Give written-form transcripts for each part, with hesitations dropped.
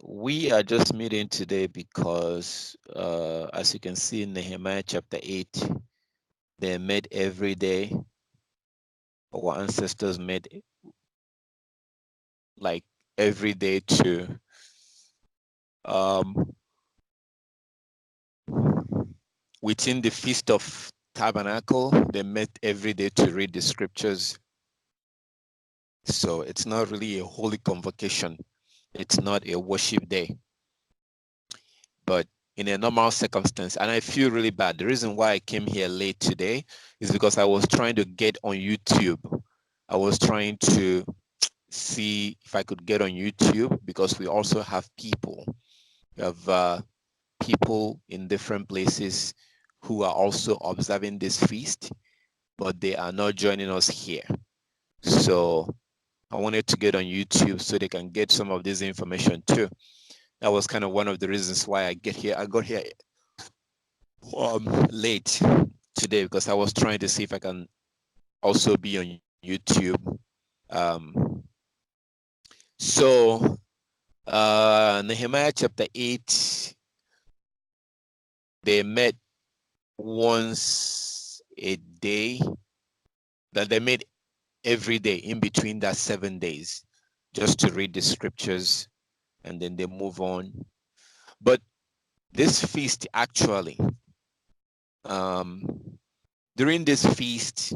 We are just meeting today because, as you can see in Nehemiah chapter 8, they met every day. Our ancestors met like every day to um, within the Feast of Tabernacle. They met every day to read the scriptures. So it's not really a holy convocation. It's not a worship day. But in a normal circumstance, and I feel really bad. The reason why I came here late today is because I was trying to get on YouTube. I was trying to see if I could get on YouTube because we also have people. We have people in different places who are also observing this feast, but they are not joining us here. So I wanted to get on YouTube so they can get some of this information too. That was kind of one of the reasons why I got here late today because I was trying to see if I can also be on YouTube. Um, so Nehemiah chapter 8, they met once a day, that they met every day in between that 7 days just to read the scriptures and then they move on. But this feast actually, um, during this feast,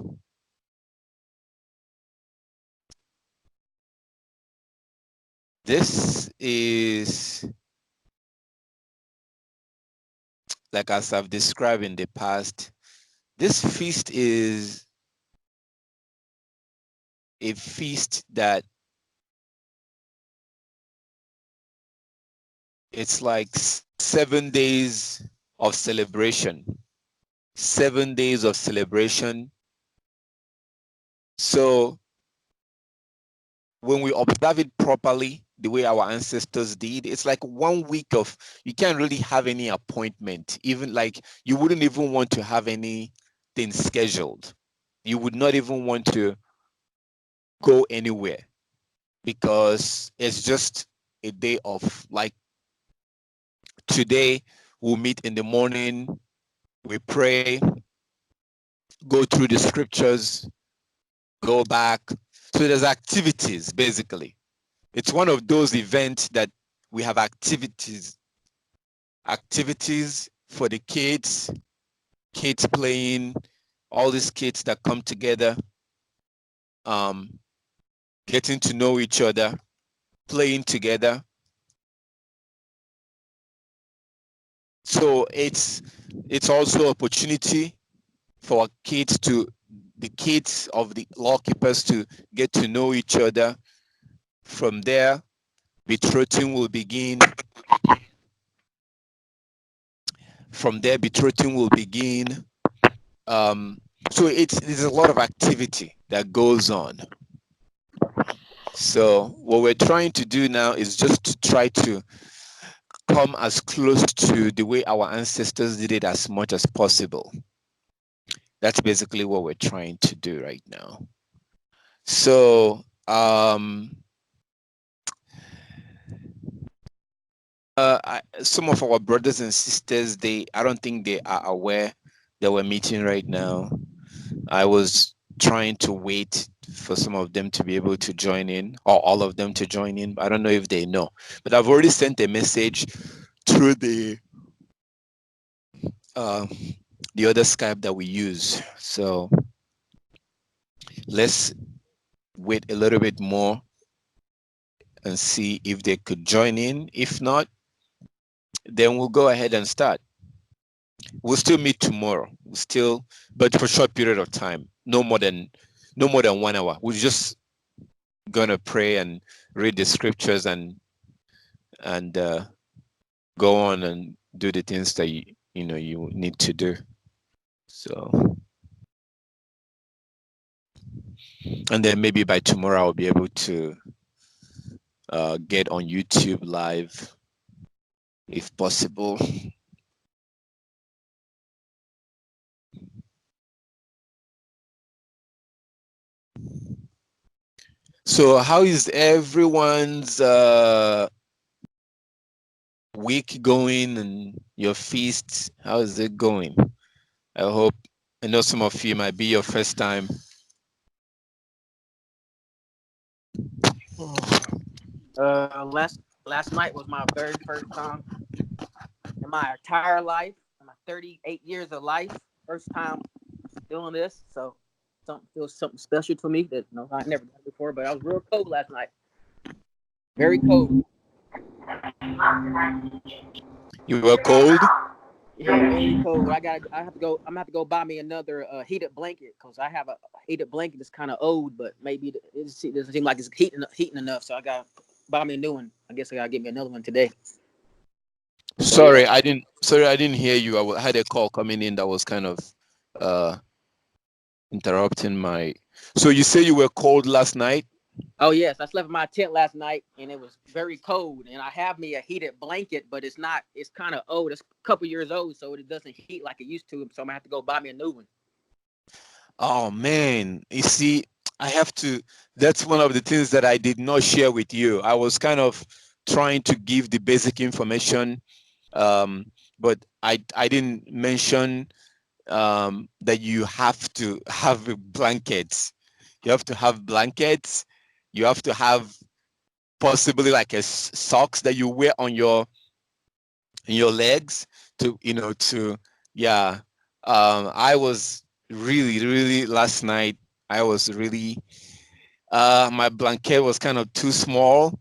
this is like as I've described in the past, this feast is a feast that it's like 7 days of celebration. 7 days of celebration. So when we observe it properly, the way our ancestors did, it's like 1 week of, you can't really have any appointment. Even like you wouldn't even want to have anything scheduled. You would not even want to go anywhere because it's just a day of like today we'll meet in the morning, we pray, go through the scriptures, go back. So there's activities basically. It's one of those events that we have activities for the kids playing, all these kids that come together, um, getting to know each other, playing together. So it's also opportunity for the kids of the law keepers to get to know each other. From there, betrothing will begin. From there, betrothing will begin. So there's a lot of activity that goes on. So what we're trying to do now is just to try to come as close to the way our ancestors did it as much as possible. That's basically what we're trying to do right now. So some of our brothers and sisters, I don't think they are aware that we're meeting right now. I was trying to wait for some of them to be able to join in, or all of them to join in. I don't know if they know, but I've already sent a message through uh, the other Skype that we use. So let's wait a little bit more and see if they could join in. If not, then we'll go ahead and start. We'll still meet tomorrow. But for a short period of time, no more than 1 hour. We're just gonna pray and read the scriptures and go on and do the things that you need to do. So, and then maybe by tomorrow I'll be able to get on YouTube live if possible. So how is everyone's week going and your feast? How is it going? I know some of you might be your first time. Last night was my very first time in my entire life, in my 38 years of life. First time doing this, so feels something special to me that I never done before. But I was real cold last night, very cold. You were cold? Yeah, very cold. I'm gonna have to go buy me another heated blanket because I have a heated blanket that's kind of old, but maybe it doesn't seem like it's heating enough. So I gotta buy me a new one. I guess I gotta get me another one today. So Sorry, yeah. I didn't hear you. I had a call coming in that was kind of uh interrupting my. So you say you were cold last night? Oh yes, I slept in my tent last night and it was very cold. And I have me a heated blanket, but it's not. It's kind of old. It's a couple years old, so it doesn't heat like it used to. So I'm gonna have to go buy me a new one. Oh man, you see, I have to. That's one of the things that I did not share with you. I was kind of trying to give the basic information, but I didn't mention that you have to have blankets. You have to have blankets. You have to have possibly like a socks that you wear on your legs to yeah. I was really last night. I was really my blanket was kind of too small,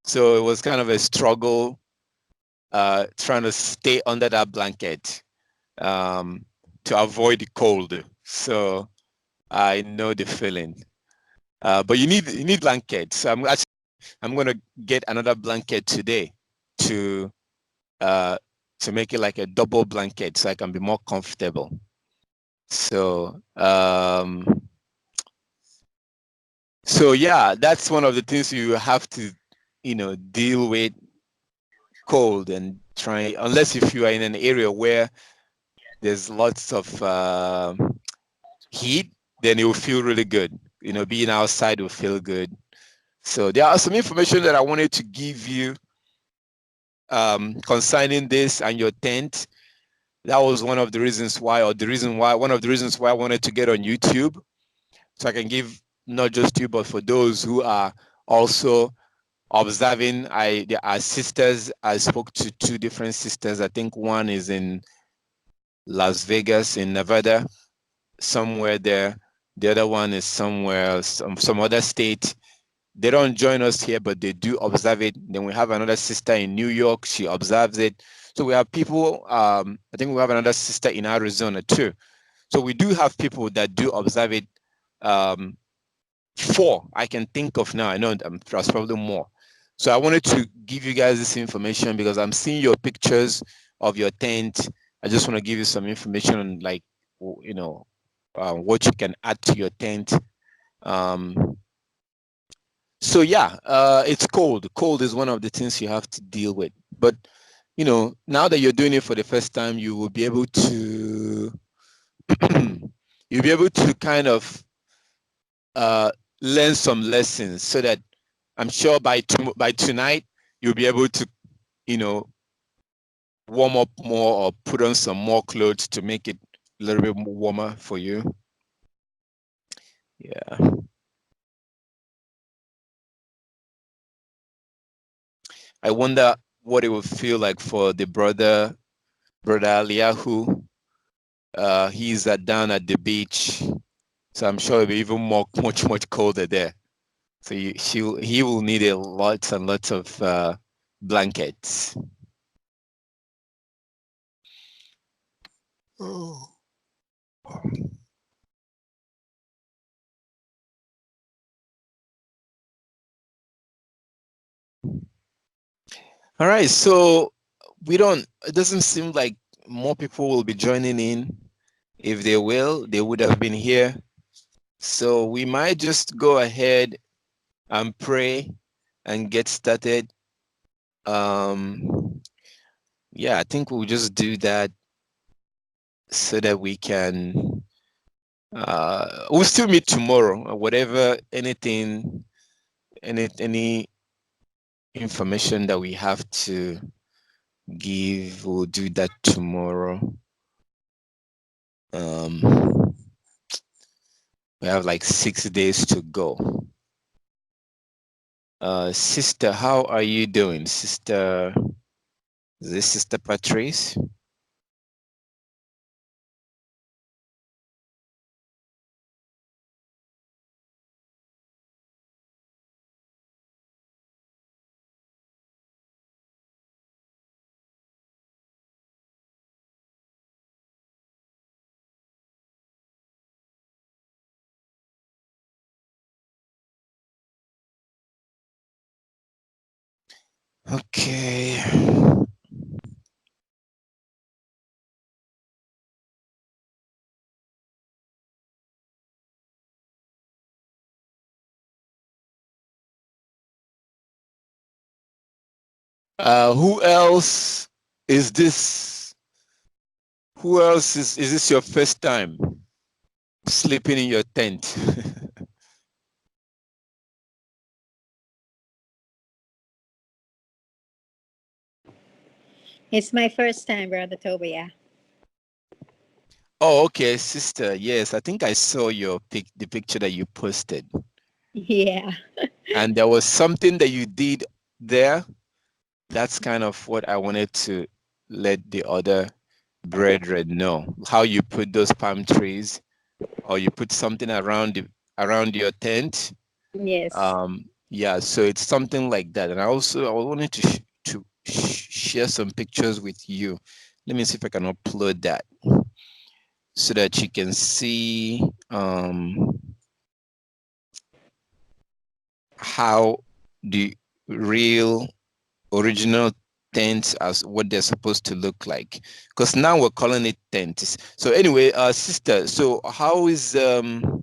so it was kind of a struggle trying to stay under that blanket um, to avoid the cold. So I know the feeling. But you need blankets. I'm gonna get another blanket today to uh, to make it like a double blanket so I can be more comfortable. So so yeah, that's one of the things you have to deal with cold and try unless if you are in an area where there's lots of heat, then it will feel really good. Being outside will feel good. So there are some information that I wanted to give you concerning this and your tent. That was one of the reasons why, one of the reasons why I wanted to get on YouTube, so I can give not just you, but for those who are also observing. There are sisters. I spoke to two different sisters. I think one is in Las Vegas in Nevada, somewhere there. The other one is somewhere, some other state. They don't join us here, but they do observe it. Then we have another sister in New York. She observes it. So we have people, I think we have another sister in Arizona too. So we do have people that do observe it. Four I can think of now. I know there's probably more. So I wanted to give you guys this information because I'm seeing your pictures of your tent. I just want to give you some information on like, what you can add to your tent. Um, so yeah, it's cold. Cold is one of the things you have to deal with. But now that you're doing it for the first time, you will be able to you'll be able to kind of uh, learn some lessons so that I'm sure by tonight you'll be able to, warm up more or put on some more clothes to make it a little bit warmer for you. Yeah. I wonder what it would feel like for the brother Eliyahu. He's down at the beach, so I'm sure it'll be even much colder there. So he will need a lots and lots of blankets. Oh. All right, so it doesn't seem like more people will be joining in. If they will, they would have been here. So we might just go ahead and pray and get started. Yeah, I think we'll just do that so that we can we'll still meet tomorrow or whatever, any information that we have to we'll do that tomorrow. We have like 6 days to go. Sister, how are you doing? Sister, is this Sister Patrice? Okay. Who else is this? Who else is this your first time sleeping in your tent? It's my first time, Brother Toby. Yeah. Oh, okay, sister. Yes, I think I saw the picture that you posted. Yeah. And there was something that you did there. That's kind of what I wanted to let the other brethren know. How you put those palm trees, or you put something around your tent. Yes. Yeah, so it's something like that. And I wanted to share some pictures with you. Let me see if I can upload that so that you can see how the real original tents as what they're supposed to look like, because now we're calling it tents. So anyway, sister, so how is the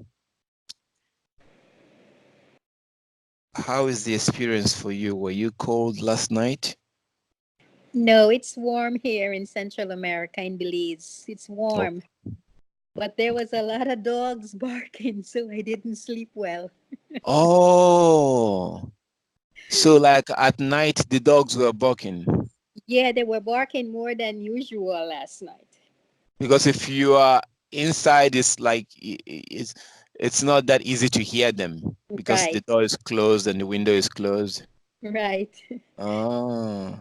experience for you? Were you cold last night? No, it's warm here in Central America, in Belize. It's Oh, warm. But there was a lot of dogs barking, so I didn't sleep well. oh, so like at night the dogs were barking. Yeah, they were barking more than usual last night. Because if you are inside, it's like it's not that easy to hear them because the Right, door is closed and the window is closed. right. Oh,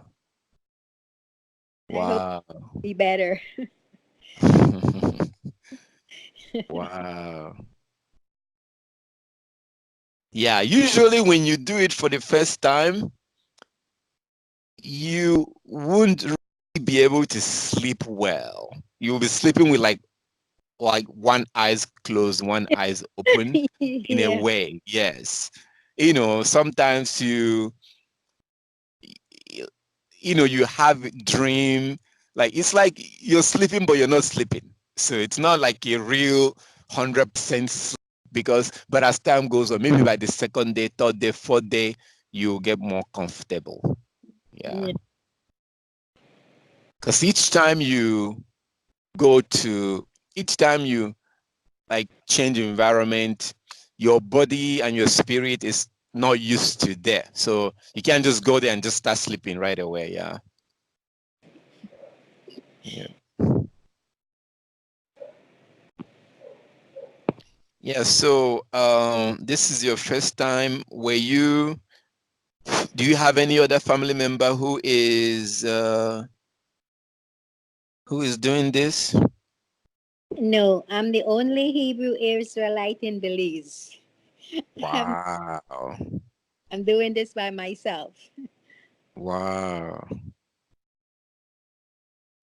I hope wow. it'll be better. Wow. Yeah, usually when you do it for the first time, you won't really be able to sleep well. You'll be sleeping with like one eyes closed, one eyes open in a Yeah, way. Yes. Sometimes you have a dream, like it's like you're sleeping but you're not sleeping, so it's not like a real 100% sleep, but as time goes on, maybe by the second day, third day, fourth day, you get more comfortable. Yeah, yeah, because go to each time you like change environment, your body and your spirit is not used to there, so you can't just go there and just start sleeping right away. Yeah. Yeah. Yeah, so this is your first time. Do you have any other family member who is doing this? no, I'm the only Hebrew Israelite in Belize. I'm, Wow. I'm doing this by myself. Wow.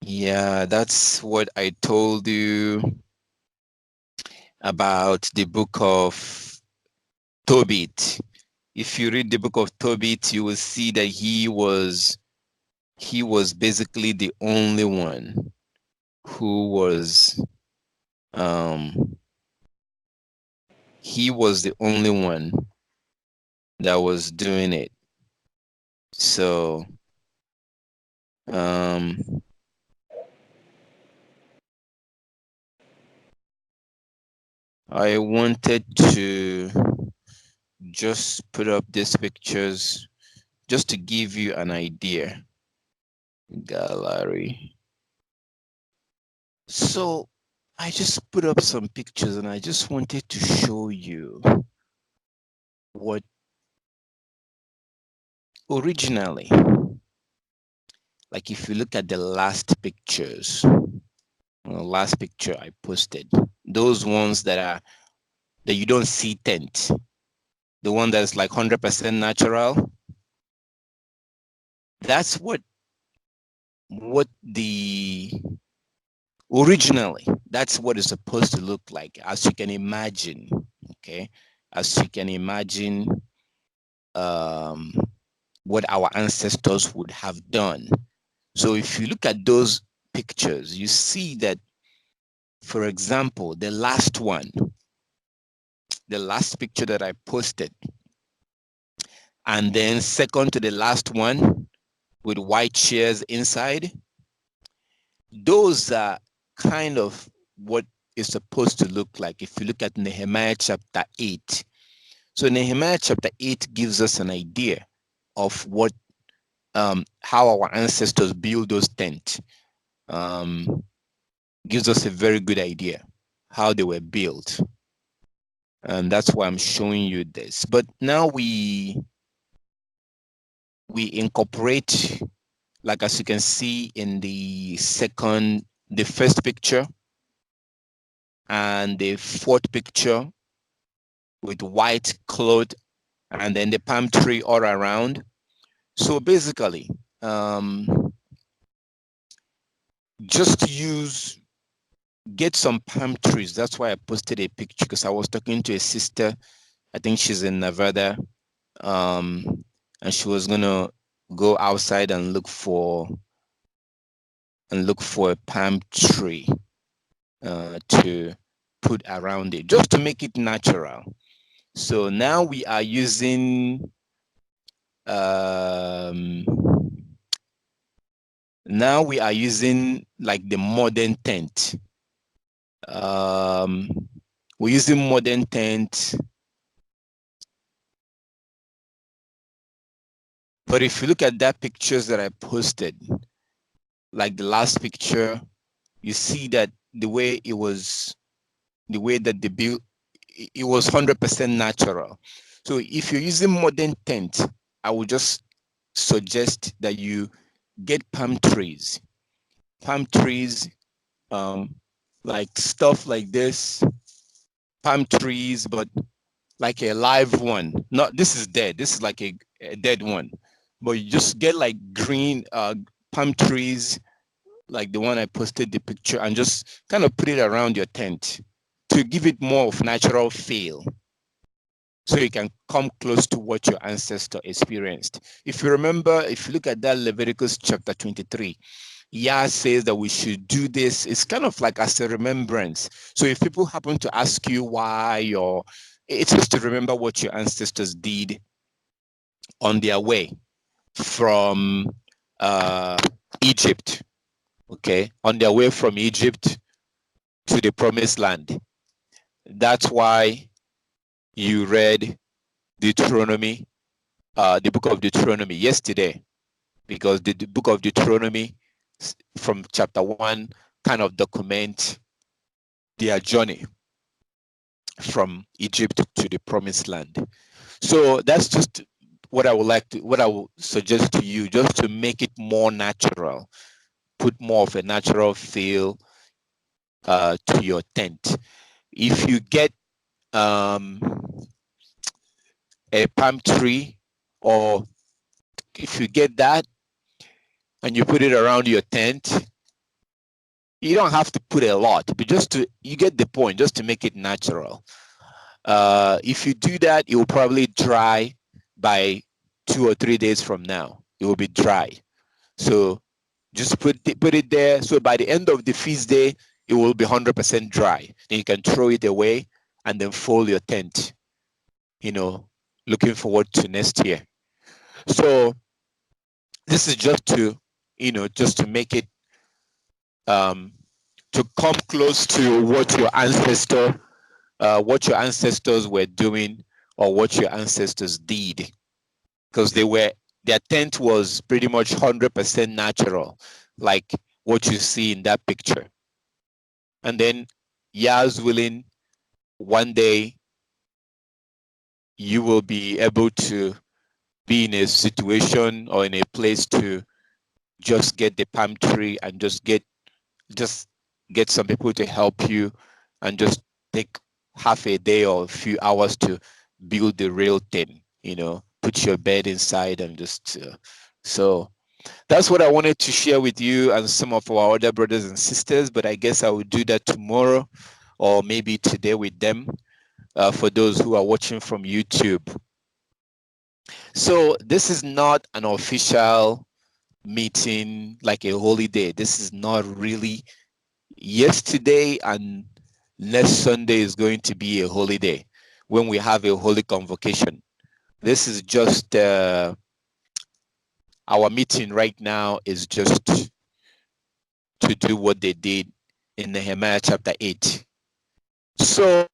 Yeah, that's what I told you about the book of Tobit. If you read the book of Tobit, you will see that he was basically the only one who was um he was the only one that was doing it. So um, I wanted to just put up these pictures just to give you an idea gallery. So I just put up some pictures and I just wanted to show you what originally, like if you look at the last pictures, last picture I posted, those ones that you don't see tint, the one that's like 100% natural, that's what the originally, that's what it's supposed to look like, as you can imagine. Okay, as you can imagine, what our ancestors would have done. So if you look at those pictures, you see that, for example, the last picture that I posted, and then second to the last one with white chairs inside, those are kind of what is supposed to look like if you look at Nehemiah chapter 8. So Nehemiah chapter 8 gives us an idea of what how our ancestors build those tents. Gives us a very good idea how they were built. And that's why I'm showing you this. But now we incorporate, like as you can see in the first picture and the fourth picture with white cloth and then the palm tree all around. So basically, just get some palm trees. That's why I posted a picture, because I was talking to a sister, I think she's in Nevada, and she was gonna go outside and look for a palm tree to put around it, just to make it natural. So now we are using like the modern tent. We're using modern tent. But if you look at that pictures that I posted, like the last picture, you see that the way that the build, it was 100% natural. So if you're using modern tent, I would just suggest that you get palm trees, like stuff like this, palm trees, but like a live one. Not, this is dead. This is like a dead one, but you just get like green palm trees, like the one I posted the picture, and just kind of put it around your tent to give it more of natural feel, so you can come close to what your ancestor experienced. If you remember, if you look at that Leviticus chapter 23, Yah says that we should do this. It's kind of like as a remembrance. So if people happen to ask you why, or it's just to remember what your ancestors did on their way from Egypt, okay, on their way from Egypt to the promised land. That's why you read Deuteronomy, the book of Deuteronomy yesterday, because the book of Deuteronomy from chapter 1 kind of document their journey from Egypt to the promised land. So that's just what I would suggest to you, just to make it more natural, put more of a natural feel to your tent. If you get a palm tree, or if you get that and you put it around your tent, you don't have to put a lot, but you get the point, just to make it natural. If you do that, it will probably dry by 2 or 3 days from now. It will be dry. So just put it there. So by the end of the feast day, it will be 100% dry. Then you can throw it away and then fold your tent, looking forward to next year. So this is just to make it, to come close to what your ancestors were doing, or what your ancestors did, because they were their tent was pretty much 100% natural, like what you see in that picture. And then, Yah's willing, one day you will be able to be in a situation or in a place to just get the palm tree and just get some people to help you and just take half a day or a few hours to build the real thing, put your bed inside and just so that's what I wanted to share with you and some of our other brothers and sisters, but I guess I will do that tomorrow or maybe today with them, for those who are watching from YouTube. So this is not an official meeting like a holiday. This is not really. Yesterday and next Sunday is going to be a holiday when we have a holy convocation. This is just our meeting right now is just to do what they did in Nehemiah chapter 8. So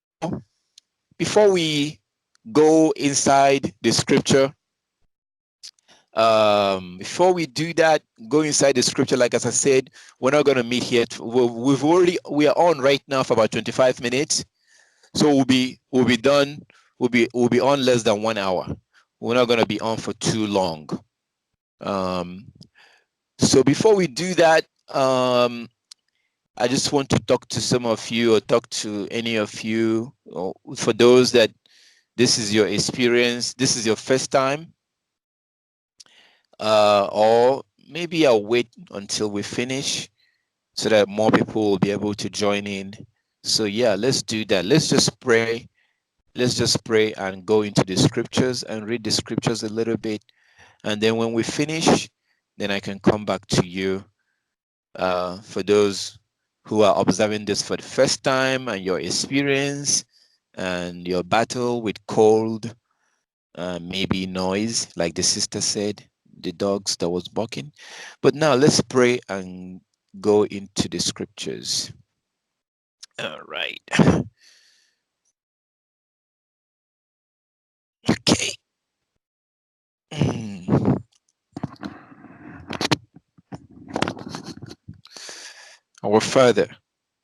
before we go inside the scripture, before we do that, go inside the scripture, like as I said, we're not going to meet here. We are on right now for about 25 minutes. So we'll be done. We'll be on less than 1 hour. We're not going to be on for too long. So before we do that, I just want to talk to some of you or talk to any of you, or for those that this is your experience, this is your first time, or maybe I'll wait until we finish so that more people will be able to join in. So yeah, let's do that. Let's just pray. Let's just pray and go into the scriptures and read the scriptures a little bit. And then when we finish, then I can come back to you. For those who are observing this for the first time and your experience and your battle with cold, maybe noise, like the sister said, the dogs that was barking. But now let's pray and go into the scriptures. All right. Okay. Our Father,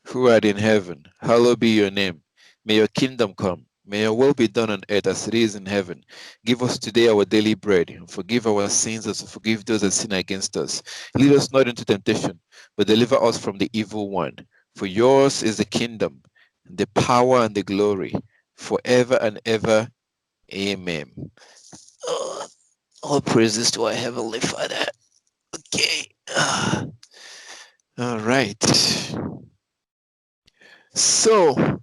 who art in heaven, hallowed be your name. May your kingdom come. May your will be done on earth as it is in heaven. Give us today our daily bread, and forgive our sins as we forgive those that sin against us. Lead us not into temptation, but deliver us from the evil one. For yours is the kingdom, the power, and the glory, forever and ever. Amen. All praises to our Heavenly Father. Okay. All right. So,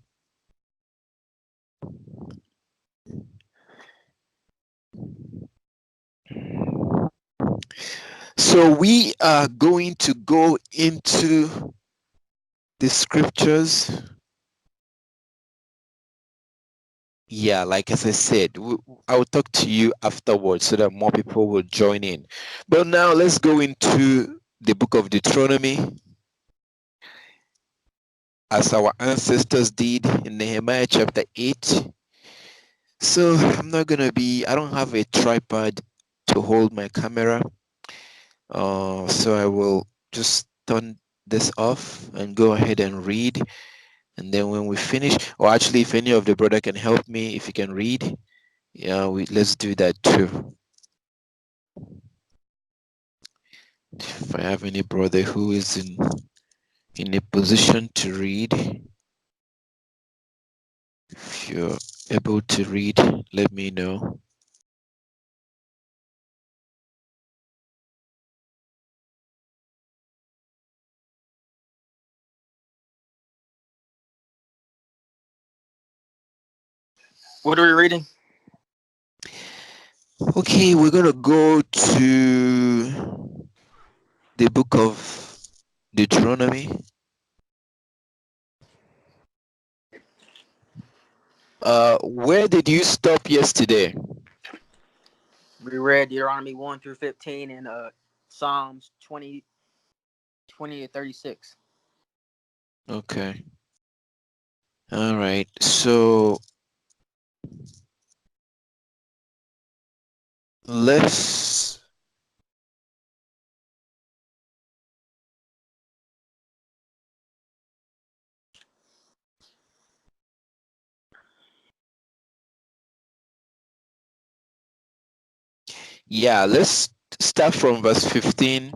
we are going to go into the scriptures. Yeah, like as I said, I'll talk to you afterwards so that more people will join in. But now let's go into the book of Deuteronomy, as our ancestors did in Nehemiah chapter 8. So I don't have a tripod to hold my camera. So I will just turn this off and go ahead and read. And then when we finish, or actually if any of the brother can help me, if you can read, yeah, let's do that too. If I have any brother who is in a position to read, if you're able to read, let me know. What are we reading? Okay, we're gonna go to the book of Deuteronomy. Where did you stop yesterday? We read Deuteronomy 1 through 15 and Psalms 20 to 36. Okay. All right. So let's Yeah, let's start from verse 15.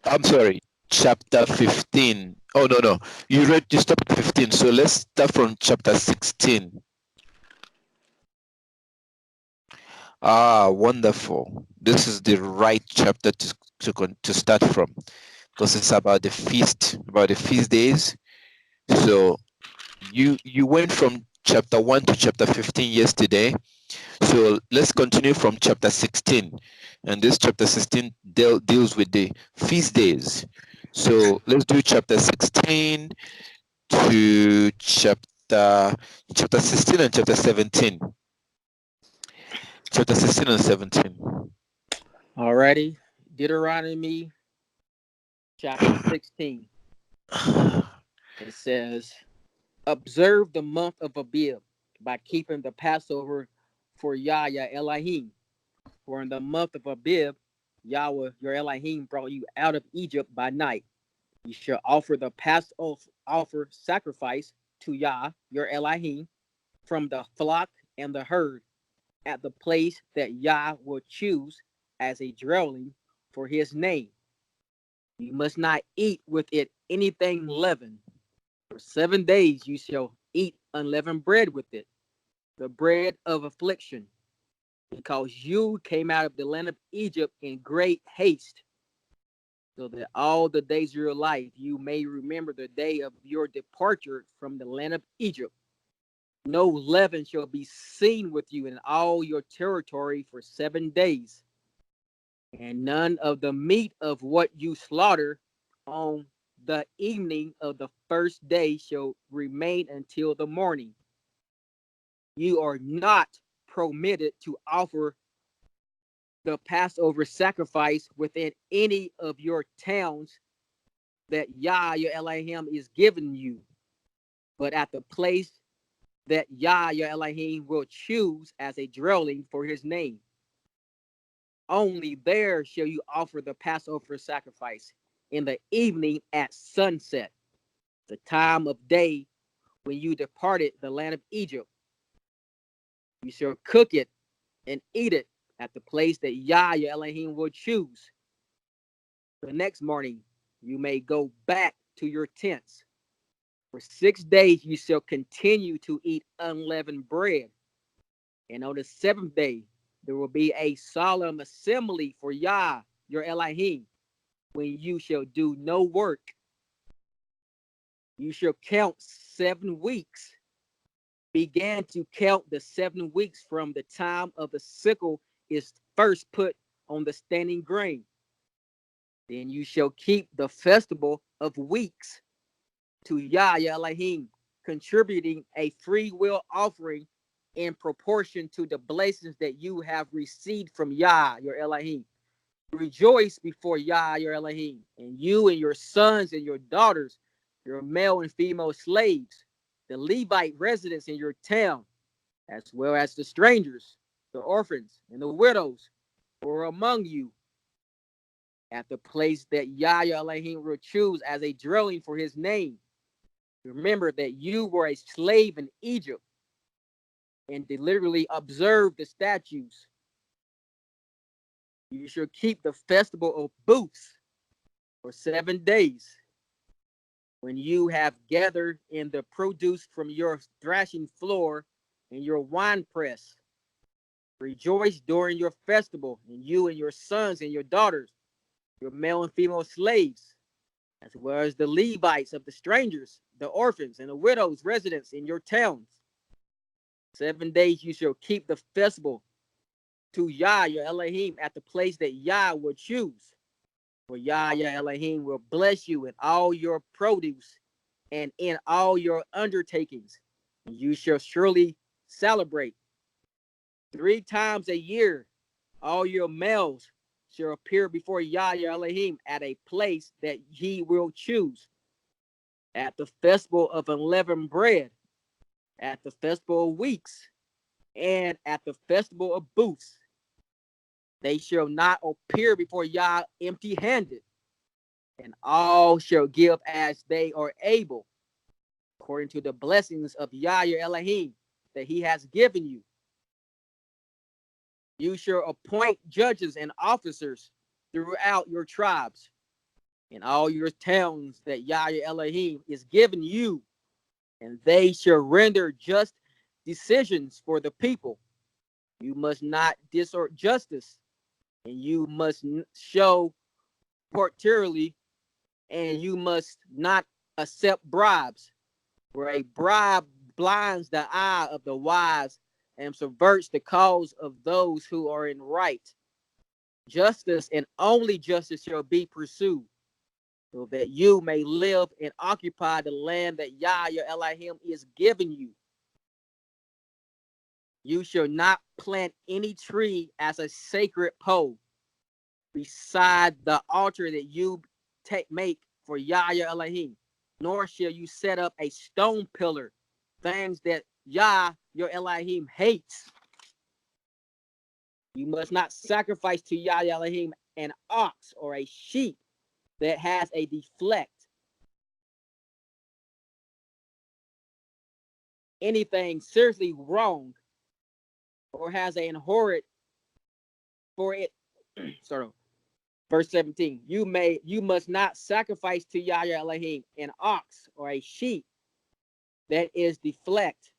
I'm sorry, chapter 15. Oh, no. You stopped at 15. So let's start from chapter 16. Ah, wonderful. This is the right chapter to start from, because it's about the feast days. So you went from chapter 1 to chapter 15 yesterday. So let's continue from chapter 16. And this chapter 16 deals with the feast days. So let's do chapter 16 to chapter 16 and chapter 17. Chapter 16 and 17. Alrighty. Deuteronomy chapter 16. It says, observe the month of Abib by keeping the Passover for Yahweh Elohim. For in the month of Abib, Yahweh your Elohim brought you out of Egypt by night. You shall offer the Passover sacrifice to Yah your Elohim from the flock and the herd at the place that Yah will choose as a dwelling for his name. You must not eat with it anything leavened. For 7 days you shall eat unleavened bread with it, the bread of affliction, because you came out of the land of Egypt in great haste, so that all the days of your life you may remember the day of your departure from the land of Egypt. No leaven shall be seen with you in all your territory for 7 days, and none of the meat of what you slaughter on the evening of the first day shall remain until the morning. You are not permitted to offer the Passover sacrifice within any of your towns that Yah your Elohim is giving you, but at the place that Yah your Elohim will choose as a dwelling for his name. Only there shall you offer the Passover sacrifice in the evening at sunset, the time of day when you departed the land of Egypt. You shall cook it and eat it at the place that Yah your Elohim will choose. The next morning you may go back to your tents. For 6 days you shall continue to eat unleavened bread. And on the seventh day there will be a solemn assembly for Yah your Elohim, when you shall do no work. You shall count 7 weeks. Began to count the 7 weeks from the time of the sickle is first put on the standing grain. Then you shall keep the festival of weeks to Yah your Elohim, contributing a free will offering in proportion to the blessings that you have received from Yah your Elohim. Rejoice before Yah your Elohim, and you and your sons and your daughters, your male and female slaves, the Levite residents in your town, as well as the strangers, the orphans, and the widows who are among you, at the place that Yah your Elohim will choose as a dwelling for his name. Remember that you were a slave in Egypt and deliberately observe the statutes. You shall keep the festival of booths for 7 days. When you have gathered in the produce from your thrashing floor and your winepress, rejoice during your festival, and you and your sons and your daughters, your male and female slaves, as well as the Levites of the strangers, the orphans, and the widows' residents in your towns. 7 days you shall keep the festival to Yah your Elohim at the place that Yah will choose. For Yah your Elohim will bless you in all your produce and in all your undertakings. And you shall surely celebrate 3 times a year. All your males shall appear before Yah your Elohim at a place that he will choose. At the festival of unleavened bread, at the festival of weeks, and at the festival of booths. They shall not appear before Yah empty-handed, and all shall give as they are able, according to the blessings of Yah your Elohim that he has given you. You shall appoint judges and officers throughout your tribes in all your towns that Yah your Elohim is giving you, and they shall render just decisions for the people. You must not distort justice, and you must show particularly, and you must not accept bribes, where a bribe blinds the eye of the wise and subverts the cause of those who are in right. Justice and only justice shall be pursued, so that you may live and occupy the land that Yah your Elohim is giving you. You shall not plant any tree as a sacred pole beside the altar that you make for Yah your Elohim, nor shall you set up a stone pillar, things that Yah your Elohim hates. You must not sacrifice to Yah your Elohim an ox or a sheep that has a deflect, anything seriously wrong, or has an inherit for it. Sorry. Verse 17, you must not sacrifice to Yah your Elohim an ox or a sheep that is deflect,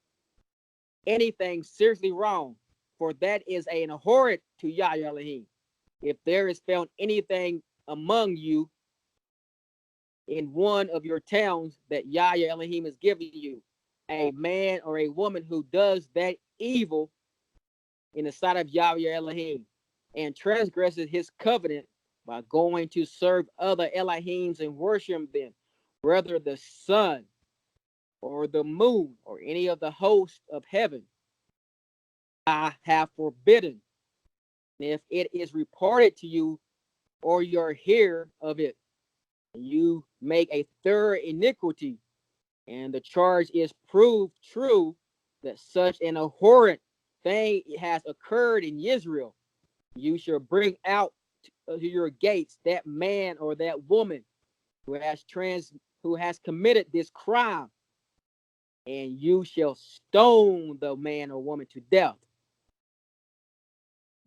anything seriously wrong, for that is an abhorrent to Yah your Elohim. If there is found anything among you in one of your towns that Yah your Elohim is giving you, a man or a woman who does that evil in the sight of Yah your Elohim and transgresses his covenant by going to serve other Elohims and worship them, whether the sun or the moon or any of the hosts of heaven, I have forbidden. If it is reported to you or you hear of it, you make a third iniquity, and the charge is proved true that such an abhorrent thing has occurred in Israel, you shall bring out to your gates that man or that woman who has committed this crime, and you shall stone the man or woman to death.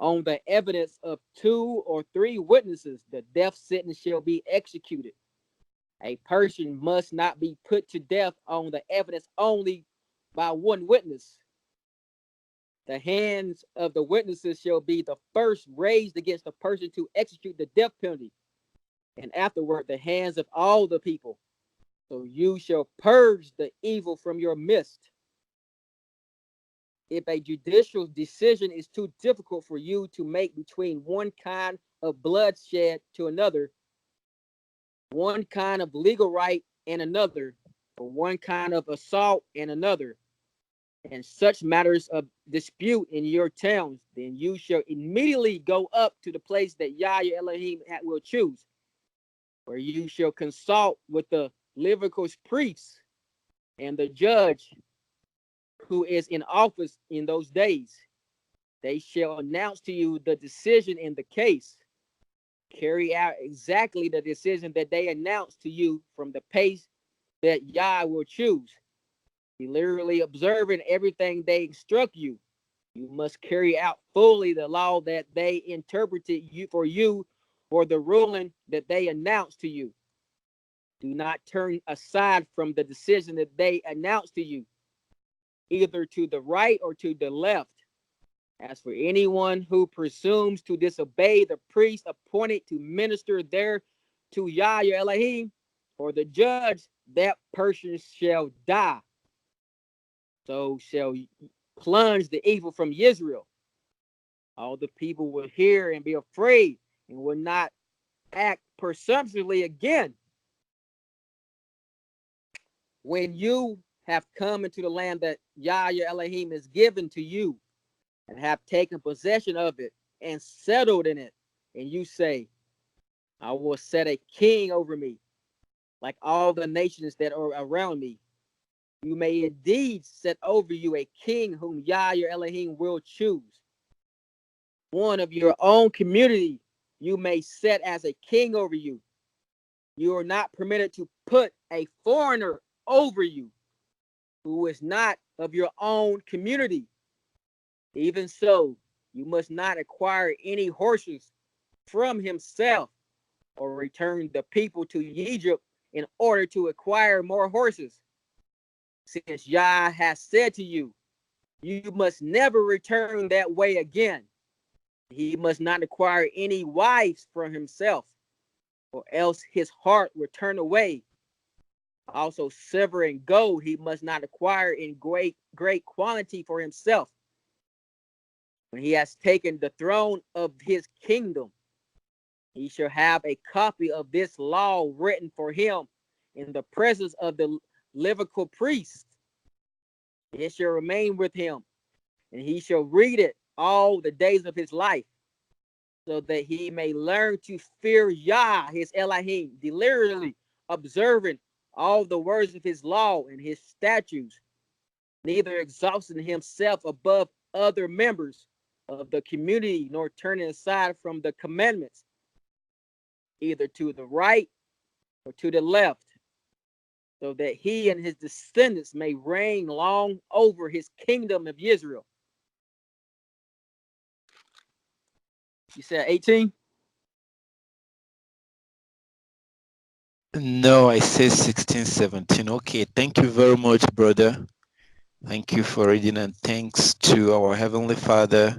On the evidence of 2 or 3 witnesses, the death sentence shall be executed. A person must not be put to death on the evidence only by 1 witness. The hands of the witnesses shall be the first raised against the person to execute the death penalty, and afterward the hands of all the people. So you shall purge the evil from your midst. If a judicial decision is too difficult for you to make between one kind of bloodshed to another, one kind of legal right and another, or one kind of assault and another, and such matters of dispute in your towns, then you shall immediately go up to the place that Yah your Elohim will choose, where you shall consult with the Leviticus priests and the judge who is in office in those days. They shall announce to you the decision in the case. Carry out exactly the decision that they announce to you from the pace that Yah will choose. Be literally observing everything they instruct you. You must carry out fully the law that they interpreted for you, or the ruling that they announce to you. Do not turn aside from the decision that they announce to you, either to the right or to the left. As for anyone who presumes to disobey the priest appointed to minister there to Yah your Elohim, or the judge, that person shall die. So shall plunge the evil from Israel. All the people will hear and be afraid and will not act presumptuously again. When you have come into the land that Yah your Elohim is given to you, and have taken possession of it and settled in it, and you say, I will set a king over me, like all the nations that are around me. You may indeed set over you a king whom Yah your Elohim will choose. One of your own community you may set as a king over you. You are not permitted to put a foreigner over you who is not of your own community. Even so, You must not acquire any horses from himself, or return the people to Egypt in order to acquire more horses. Since Yah has said to you, you must never return that way again. He must not acquire any wives from himself, or else his heart will turn away. Also, silver and gold he must not acquire in great quantity for himself. When he has taken the throne of his kingdom, he shall have a copy of this law written for him in the presence of the Levitical priest. It shall remain with him, and he shall read it all the days of his life, so that he may learn to fear Yah, his Elohim, deliberately observing all the words of his law and his statutes, neither exalting himself above other members of the community, nor turning aside from the commandments, either to the right or to the left, so that he and his descendants may reign long over his kingdom of Israel. You said 18? No, I say 16, 17. Okay, thank you very much, brother. Thank you for reading, and thanks to our Heavenly Father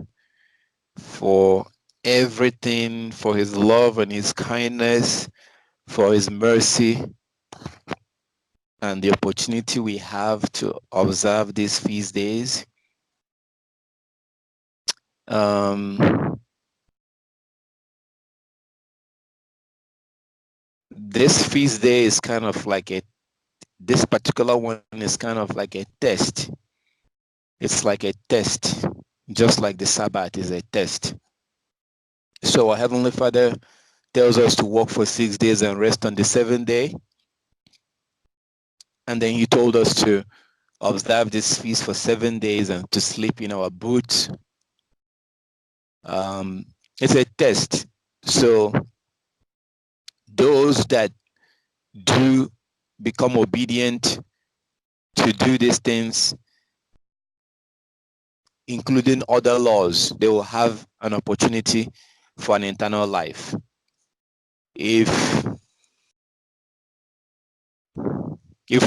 for everything, for his love and his kindness, for his mercy, and the opportunity we have to observe these feast days. This feast day is kind of like this particular one is kind of like a test. It's like a test, just like the Sabbath is a test. So our Heavenly Father tells us to work for 6 days and rest on the 7th day. And then he told us to observe this feast for 7 days and to sleep in our boots. It's a test. So those that do become obedient to do these things, including other laws, they will have an opportunity for an eternal life. If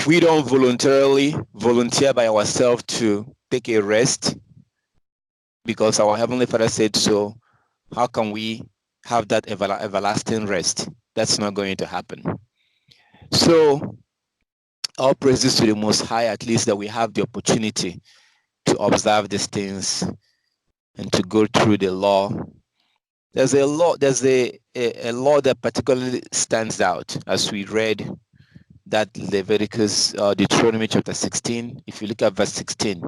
we don't volunteer by ourselves to take a rest, because our Heavenly Father said so, how can we have that everlasting rest? That's not going to happen. So all praises to the Most High, at least that we have the opportunity to observe these things and to go through the law. There's a law that particularly stands out as we read that Leviticus, Deuteronomy chapter 16. If you look at verse 16,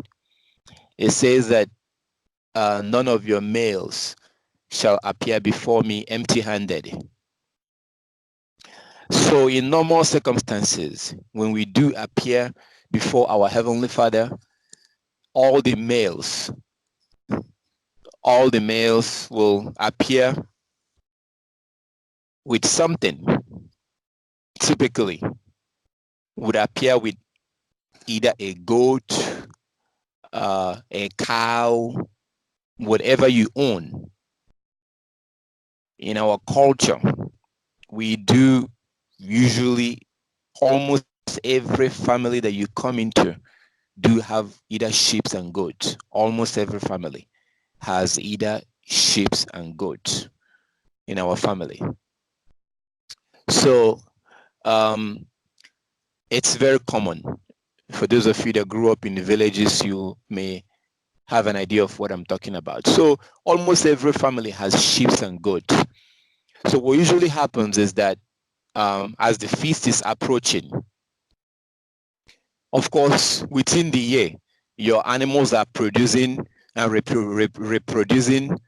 it says that none of your males shall appear before me empty-handed. So in normal circumstances, when we do appear before our Heavenly Father, all the males will appear with something. Typically would appear with either a goat, a cow, whatever you own. In our culture, we do usually, almost every family that you come into do have either sheep and goats. Almost every family has either sheep and goats in our family. So it's very common. For those of you that grew up in the villages, you may have an idea of what I'm talking about. So almost every family has sheep and goats. So what usually happens is that as the feast is approaching, of course, within the year, your animals are producing and reproducing.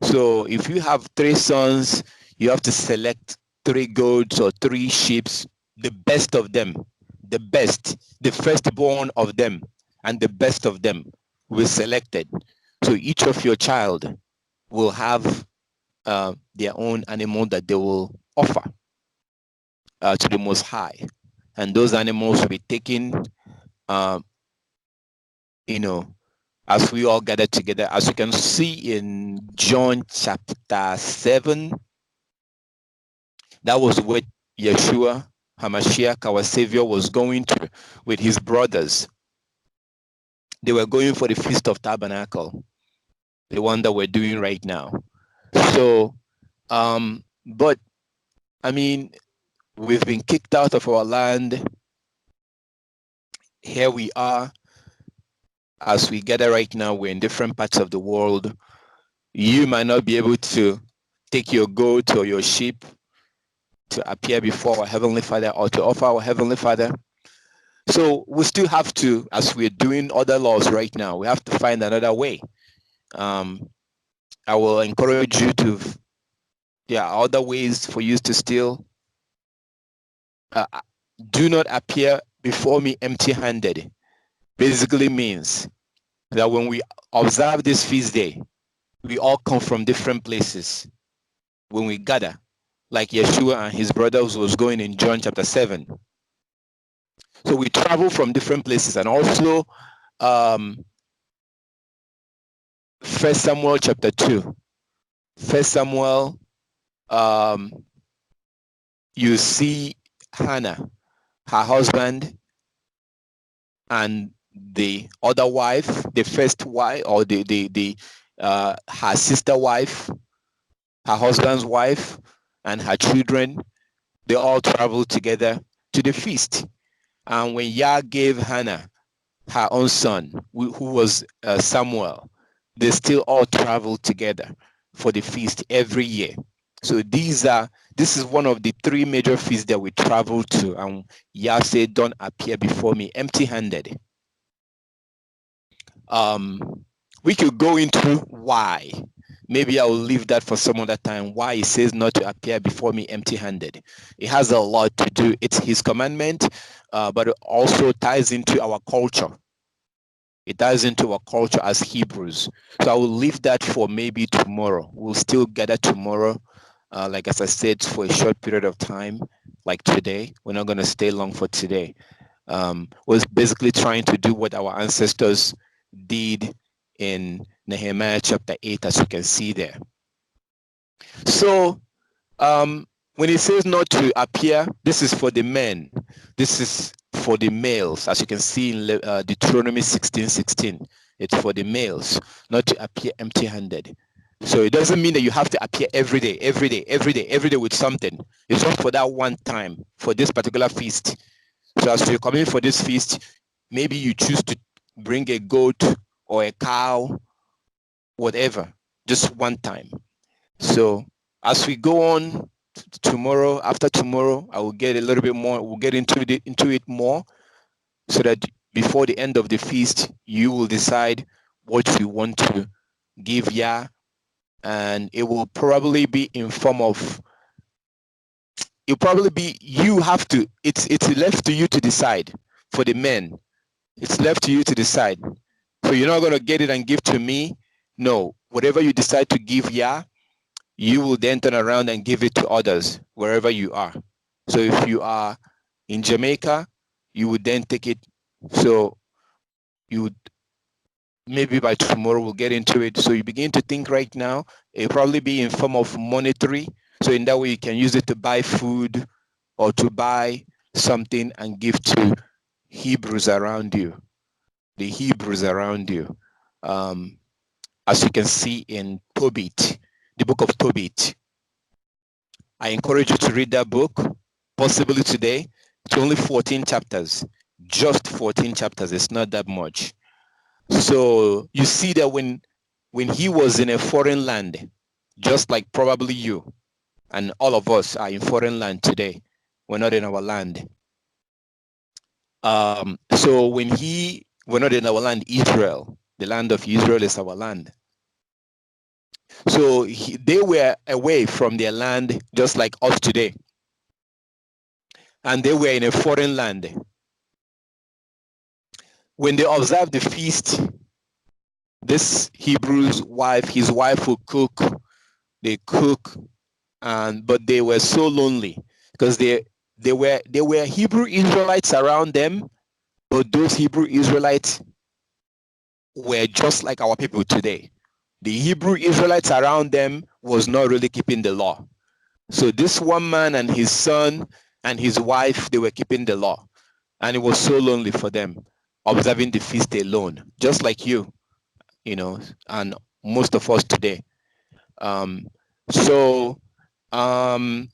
So if you have 3 sons, you have to select 3 goats or 3 sheep, the best of them, the firstborn of them, and the best of them will selected. So each of your child will have their own animal that they will offer to the Most High, and those animals will be taken, you know, as we all gather together. As you can see in John chapter 7, that was what Yeshua HaMashiach, our Savior, was going to with his brothers. They were going for the Feast of Tabernacle, the one that we're doing right now. So, but I mean, we've been kicked out of our land. Here we are. As we gather right now, we're in different parts of the world. You might not be able to take your goat or your sheep to appear before our Heavenly Father or to offer our Heavenly Father. So we still have to, as we're doing other laws right now, we have to find another way. I will encourage you to, there are other ways for you to still do not appear before me empty-handed. Basically means that when we observe this feast day, we all come from different places. When we gather, like Yeshua and his brothers was going in John chapter 7. So we travel from different places. And also, 1 Samuel chapter 2. 1 Samuel, you see Hannah, her husband, and the other wife, the first wife, or her sister wife, her husband's wife, and her children, they all traveled together to the feast. And when Yah gave Hannah her own son, who was Samuel, they still all traveled together for the feast every year. So this is one of the three major feasts that we travel to, and Yah said, "Don't appear before me empty-handed." We could go into why. Maybe I will leave that for some other time. Why he says not to appear before me empty-handed. It has a lot to do. It's his commandment, but it also ties into our culture. It ties into our culture as Hebrews. So I will leave that for maybe tomorrow. We'll still gather tomorrow, like as I said, for a short period of time, like today. We're not going to stay long for today. Was basically trying to do what our ancestors did in Nehemiah chapter 8, as you can see there. So when it says not to appear, this is for the men. This is for the males, as you can see in Deuteronomy 16:16. It's for the males, not to appear empty-handed. So it doesn't mean that you have to appear every day with something. It's just for that one time, for this particular feast. So as you're coming for this feast, maybe you choose to bring a goat or a cow, whatever, just one time. So as we go on tomorrow, after tomorrow, I will get a little bit more, we'll get into it more, so that before the end of the feast, you will decide what you want to give Yah, and it will probably be in form of, it'll probably be, you have to, it's left to you to decide. For the men, it's left to you to decide. So you're not going to get it and give to me. No, whatever you decide to give Yah, you will then turn around and give it to others wherever you are. So if you are in Jamaica, you would then take it. So you would, maybe by tomorrow we'll get into it. So you begin to think right now, it'll probably be in form of monetary. So in that way you can use it to buy food or to buy something and give to Hebrews around you, the Hebrews around you. As you can see in Tobit, the book of Tobit. I encourage you to read that book, possibly today. It's only 14 chapters, just 14 chapters. It's not that much. So you see that when he was in a foreign land, just like probably you and all of us are in foreign land today, we're not in our land. So when we're not in our land, Israel, the land of Israel is our land. So they were away from their land, just like us today. And they were in a foreign land. When they observed the feast, this Hebrew's wife, his wife would cook. They cook, but they were so lonely because they were Hebrew Israelites around them, but those Hebrew Israelites, were just like our people today. The Hebrew Israelites around them was not really keeping the law. So this one man and his son and his wife, they were keeping the law. And it was so lonely for them, observing the feast alone, just like you, and most of us today. Um, so, um,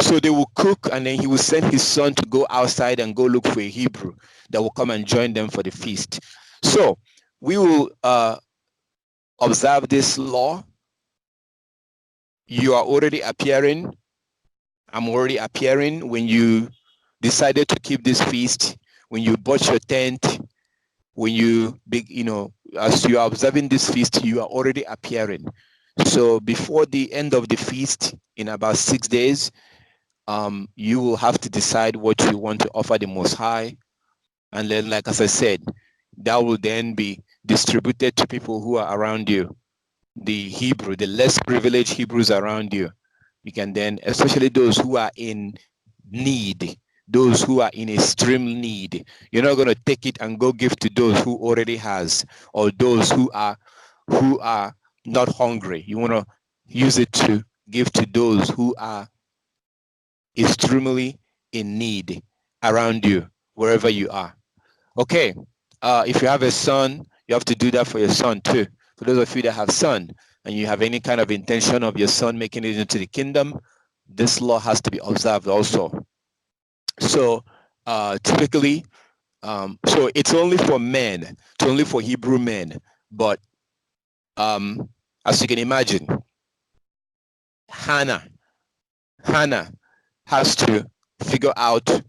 so they will cook, and then he will send his son to go outside and go look for a Hebrew that will come and join them for the feast. So we will observe this law. You are already appearing. I'm already appearing. When you decided to keep this feast, when you bought your tent, when as you are observing this feast, you are already appearing. So before the end of the feast, in about 6 days, you will have to decide what you want to offer the Most High. And then, like as I said, that will then be distributed to people who are around you. The less privileged Hebrews around you. You can then, especially those who are in need, those who are in extreme need, you're not going to take it and go give to those who already has, or those who are not hungry. You want to use it to give to those who are extremely in need around you, wherever you are. Okay, if you have a son, you have to do that for your son too. For those of you that have son and you have any kind of intention of your son making it into the kingdom, this law has to be observed also. So typically, so it's only for men, it's only for Hebrew men. But as you can imagine, Hannah has to figure out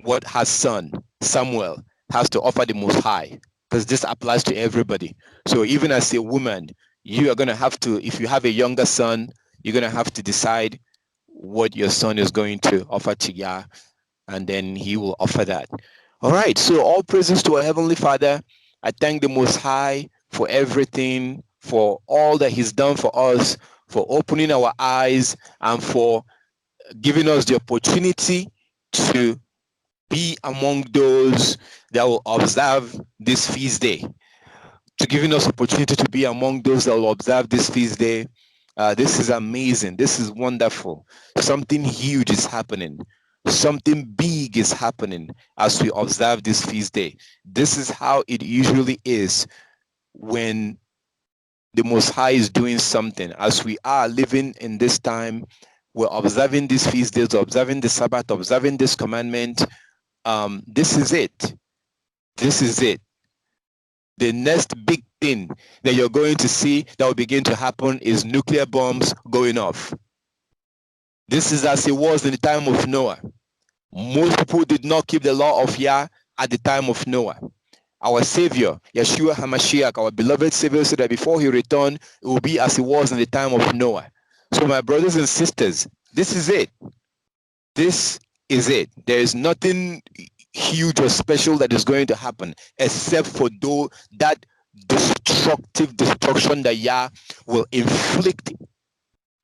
what her son, Samuel, has to offer the Most High, because this applies to everybody. So even as a woman, you are going to have to, if you have a younger son, you're going to have to decide what your son is going to offer to Yah, and then he will offer that. All right, so all praises to our Heavenly Father. I thank the Most High for everything, for all that he's done for us, for opening our eyes, and for giving us the opportunity to be among those that will observe this feast day, to giving us opportunity to be among those that will observe this feast day. This is amazing. This is wonderful. Something huge is happening. Something big is happening as we observe this feast day. This is how it usually is when the Most High is doing something. As we are living in this time, we're observing these feast days, observing the Sabbath, observing this commandment. This is it. This is it. The next big thing that you're going to see that will begin to happen is nuclear bombs going off. This is as it was in the time of Noah. Most people did not keep the law of Yah at the time of Noah. Our Savior, Yeshua HaMashiach, our beloved Savior, said that before he returned, it will be as it was in the time of Noah. So my brothers and sisters, this is it. This is it. There is nothing huge or special that is going to happen except for that destruction that Yah will inflict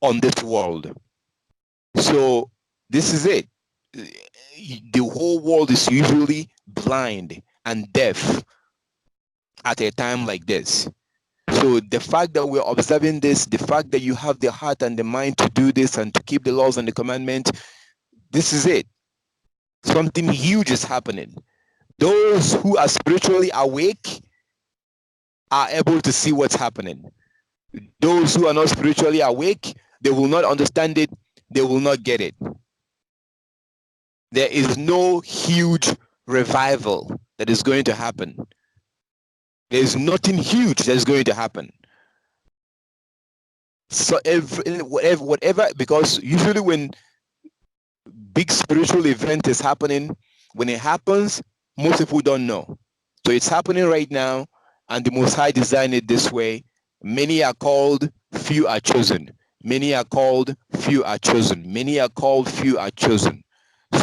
on this world. So this is it. The whole world is usually blind and deaf at a time like this. So the fact that we're observing this, the fact that you have the heart and the mind to do this and to keep the laws and the commandments, this is it. Something huge is happening. Those who are spiritually awake are able to see what's happening. Those who are not spiritually awake, they will not understand it, they will not get it. There is no huge revival that is going to happen. There is nothing huge that is going to happen. So whatever, because usually when big spiritual event is happening, when it happens, most people don't know. So it's happening right now, and the Most High designed it this way. Many are called, few are chosen. Many are called, few are chosen. Many are called, few are chosen.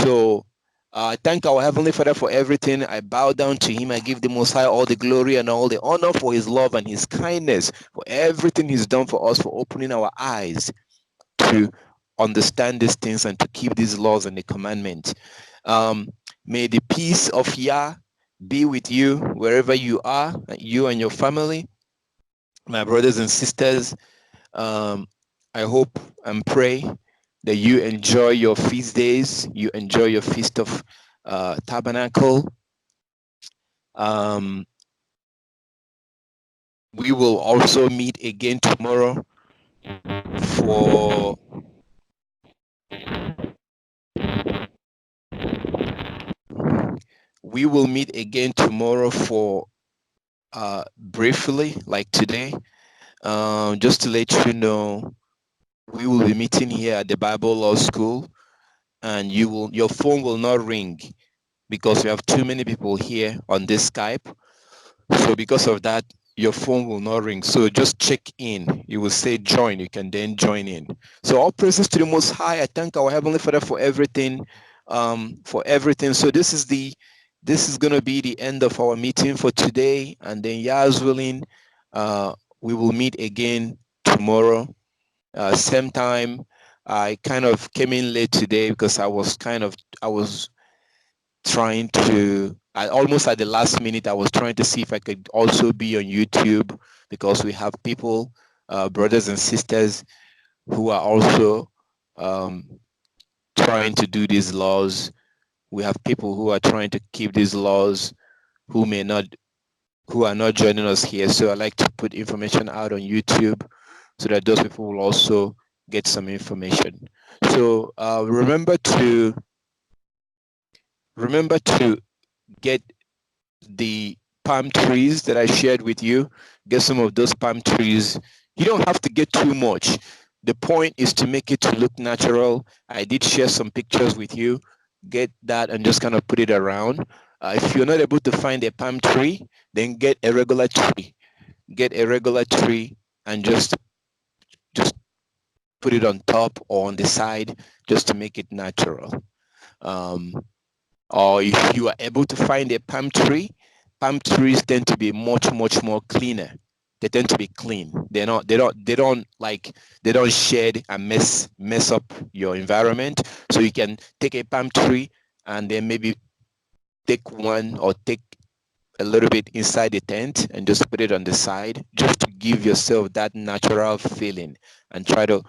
So I thank our Heavenly Father for everything. I bow down to him. I give the Most High all the glory and all the honor for his love and his kindness, for everything he's done for us, for opening our eyes to understand these things and to keep these laws and the commandments. May the peace of Yah be with you wherever you are, you and your family. My brothers and sisters, um, I hope and pray that you enjoy your feast days, you enjoy your feast of tabernacle. Um, we will also meet again tomorrow for briefly, like today, just to let you know, we will be meeting here at the Bible Law School, and your phone will not ring because we have too many people here on this Skype. So because of that, your phone will not ring. So just check in. You will say join. You can then join in. So all praises to the Most High. I thank our Heavenly Father for everything. So this is gonna be the end of our meeting for today. And then Yah's willing, we will meet again tomorrow. Same time. I kind of came in late today because I was almost at the last minute, I was trying to see if I could also be on YouTube because we have people, brothers and sisters, who are also um, trying to do these laws. We have people who are trying to keep these laws who may not, who are not joining us here. So I like to put information out on YouTube so that those people will also get some information. So remember to get the palm trees that I shared with you. Get some of those palm trees. You don't have to get too much. The point is to make it to look natural. I did share some pictures with you. Get that and just kind of put it around. If you're not able to find a palm tree, then get a regular tree. Get a regular tree and just put it on top or on the side just to make it natural. Um, or if you are able to find a palm trees tend to be much more cleaner. They tend to be clean. They don't shed and mess up your environment. So you can take a palm tree and then maybe take one or take a little bit inside the tent and just put it on the side just to give yourself that natural feeling and try to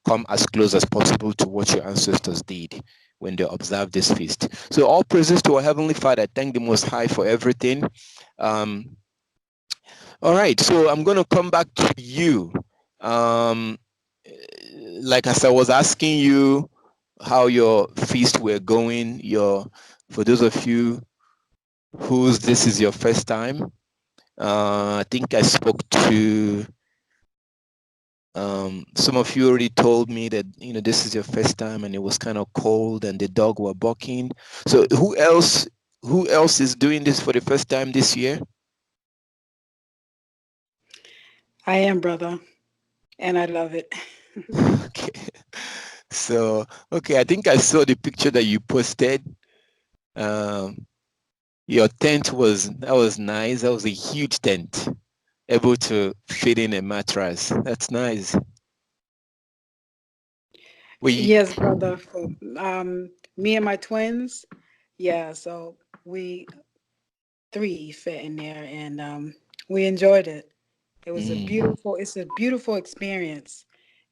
come as close as possible to what your ancestors did when they observed this feast. So all praises to our Heavenly Father. Thank the Most High for everything. Um, all right, so I'm going to come back to you. Um, like as I was asking you how your feast were going, for those of you whose this is your first time, I think I spoke to some of you already told me that this is your first time and it was kind of cold and the dog were barking. So who else is doing this for the first time this year? I am, brother, and I love it. Okay. So okay, I think I saw the picture that you posted. Um, your tent was nice. That was a huge tent, able to fit in a mattress. That's nice. We Yes, brother. For me and my twins, yeah. So we three fit in there, and we enjoyed it. It was mm, it's a beautiful experience,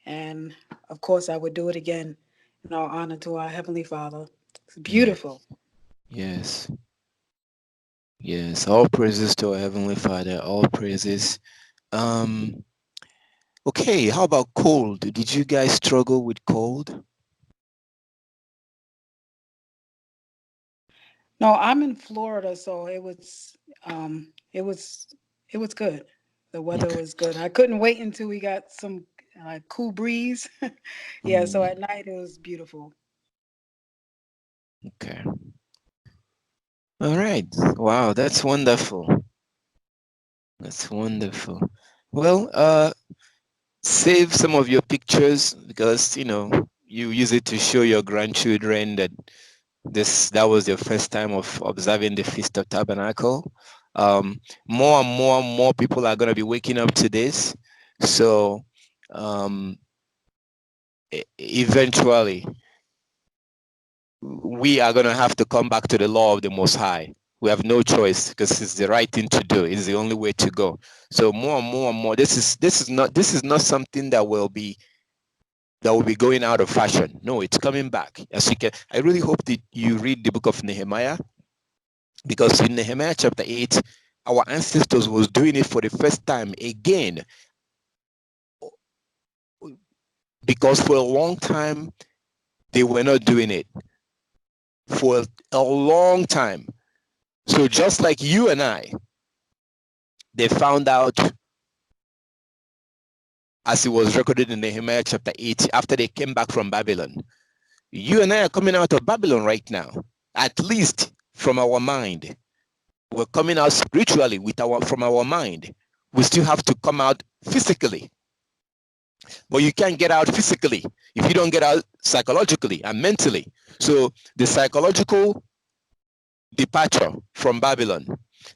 and of course, I would do it again in all honor to our Heavenly Father. It's yeah, beautiful. yes. Yes, all praises to our Heavenly Father, all praises. Um, okay, how about cold? Did you guys struggle with cold? No, I'm in Florida, so it was it was good. The weather Okay. was good. I couldn't wait until we got some cool breeze. Yeah, so Mm, at night it was beautiful. okay. All right. Wow, that's wonderful. That's wonderful. Well, save some of your pictures because you use it to show your grandchildren that that was your first time of observing the Feast of Tabernacle. Um, more and more and more people are going to be waking up to this. So um, eventually, we are going to have to come back to the law of the Most High. We have no choice because it's the right thing to do. It's the only way to go. So more and more and more. This is not something that will be going out of fashion. No, it's coming back. As you can, I really hope that you read the book of Nehemiah, because in Nehemiah chapter 8, our ancestors was doing it for the first time again, because for a long time they were not doing it for a long time. So just like you and I, they found out, as it was recorded in Nehemiah chapter 8, after they came back from Babylon. You and I are coming out of Babylon right now, at least from our mind. We're coming out spiritually from our mind. We still have to come out physically. But you can't get out physically if you don't get out psychologically and mentally. So the psychological departure from Babylon,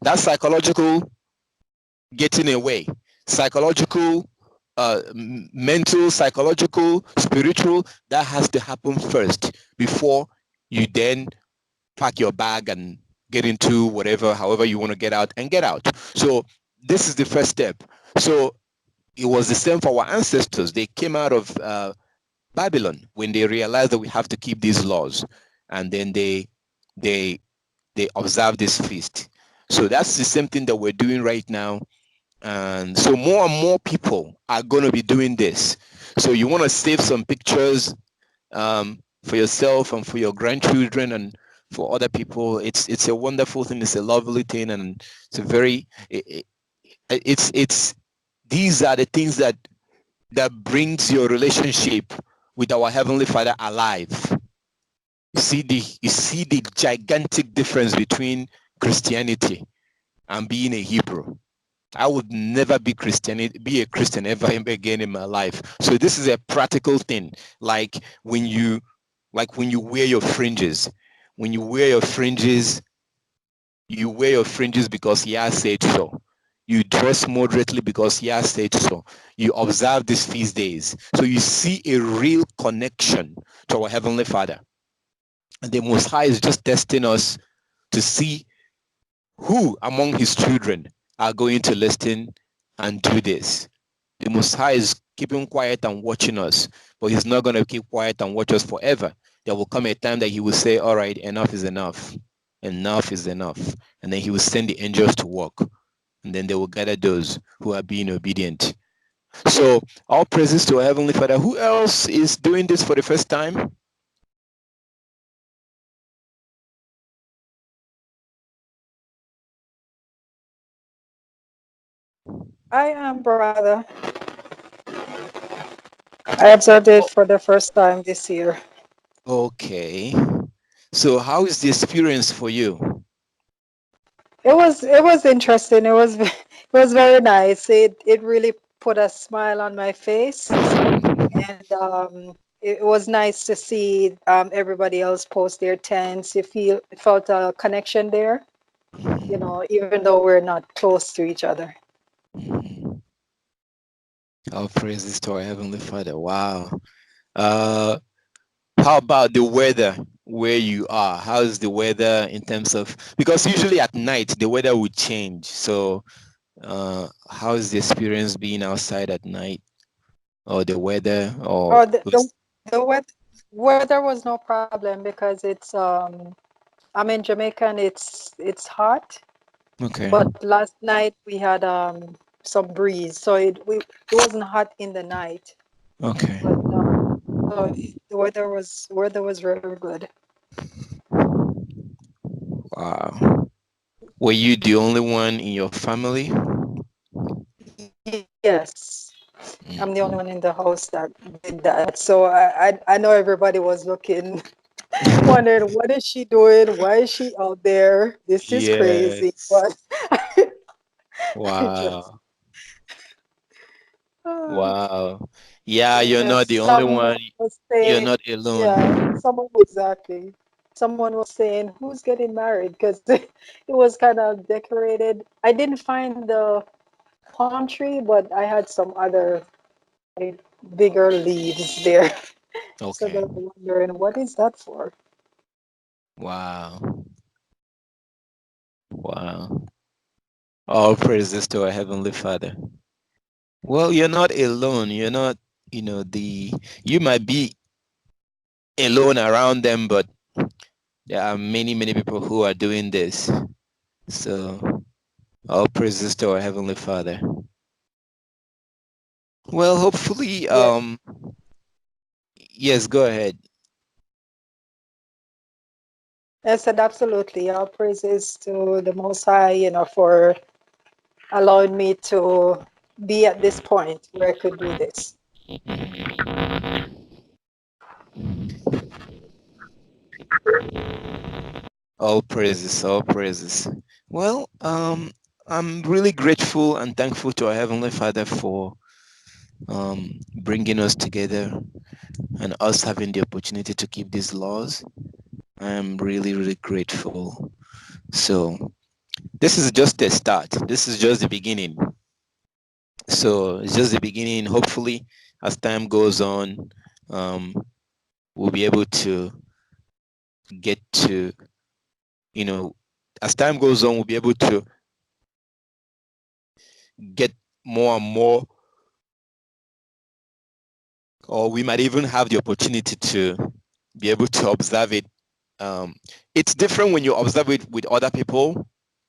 that psychological getting away, psychological, mental, psychological, spiritual, that has to happen first before you then pack your bag and get into whatever, however you want to get out and get out. So this is the first step. So it was the same for our ancestors. They came out of Babylon when they realized that we have to keep these laws, and then they observe this feast. So that's the same thing that we're doing right now. And so more and more people are going to be doing this. So you want to save some pictures for yourself and for your grandchildren and for other people. It's a wonderful thing. It's a lovely thing, and it's a very it's these are the things that brings your relationship with our Heavenly Father alive. You see the gigantic difference between Christianity and being a Hebrew. I would never be a Christian ever again in my life. So this is a practical thing. Like when you wear your fringes. When you wear your fringes, you wear your fringes because He has said so. You dress moderately because He has said so. You observe these feast days. So you see a real connection to our Heavenly Father. And the Most High is just testing us to see who among His children are going to listen and do this. The Most High is keeping quiet and watching us, but He's not going to keep quiet and watch us forever. There will come a time that He will say, all right, enough is enough. Enough is enough. And then He will send the angels to work. And then they will gather those who are being obedient. So all praises to our Heavenly Father. Who else is doing this for the first time? I am, brother. I observed it for the first time this year. Okay. So how is the experience for you? It was interesting. It was very nice. It really put a smile on my face, and it was nice to see everybody else post their tents. Felt a connection there, even though we're not close to each other. All praises to our Heavenly Father. Wow. How about the weather where you are? How's the weather in terms of, because usually at night the weather would change. So how's the experience being outside at night, or the weather, or Oh, the weather was no problem because I'm in Jamaica and it's hot. okay. But last night we had some breeze, so it wasn't hot in the night. Okay. But so the weather was very good. Wow. Were you the only one in your family? Yes, I'm the only one in the house that did that. So I know everybody was looking, wondering what is she doing? Why is she out there? This is crazy. Yes. But I just Wow. Wow. Yeah, you're not yes, the only someone one. was You're saying, not yeah, alone. someone exactly. Someone was saying, who's getting married? Because it was kind of decorated. I didn't find the palm tree, but I had some other like, bigger leaves there. So Okay. they're wondering, what is that for? Wow. Wow. All praises to our Heavenly Father. Well, you're not alone. You're not, you might be alone around them, but there are many, many people who are doing this. So all praises to our Heavenly Father. Well, hopefully, Yeah. yes, go ahead. I said absolutely. All praises to the Most High, for allowing me to be at this point where I could do this. All praises, all praises. Well, I'm really grateful and thankful to our Heavenly Father for bringing us together and us having the opportunity to keep these laws. I'm really, really grateful. So this is just a start. This is just the beginning. So it's just the beginning. Hopefully, as time goes on, um, we'll be able to get to, as time goes on, we'll be able to get more and more, or we might even have the opportunity to be able to observe it. It's different when you observe it with other people.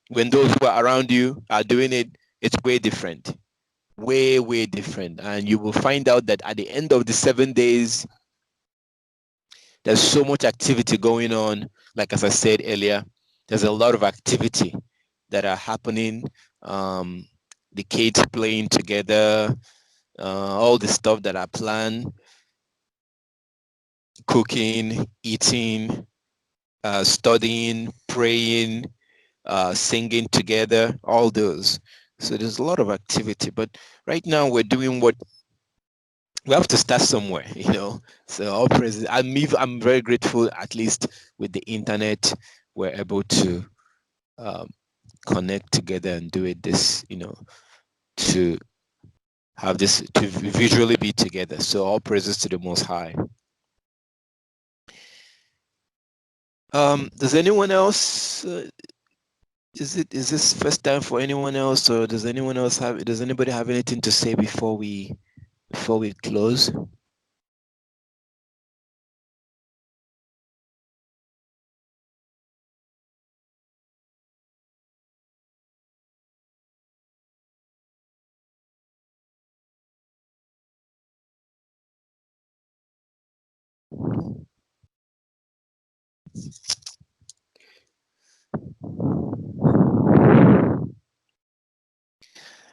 When those who are around you are doing it, it's way different. Way, way different. And you will find out that at the end of the 7 days, there's so much activity going on. Like as I said earlier, there's a lot of activity that are happening. The kids playing together, all the stuff that are planned, cooking, eating, studying, praying, singing together, all those. So there's a lot of activity. But right now we're doing what we have to start somewhere, So all praise. I'm very grateful. At least with the internet, we're able to um, connect together and do it. This, to have this to visually be together. So all praises to the Most High. Does anyone else? Is this first time for anyone else, or does anyone else have? Does anybody have anything to say before we close?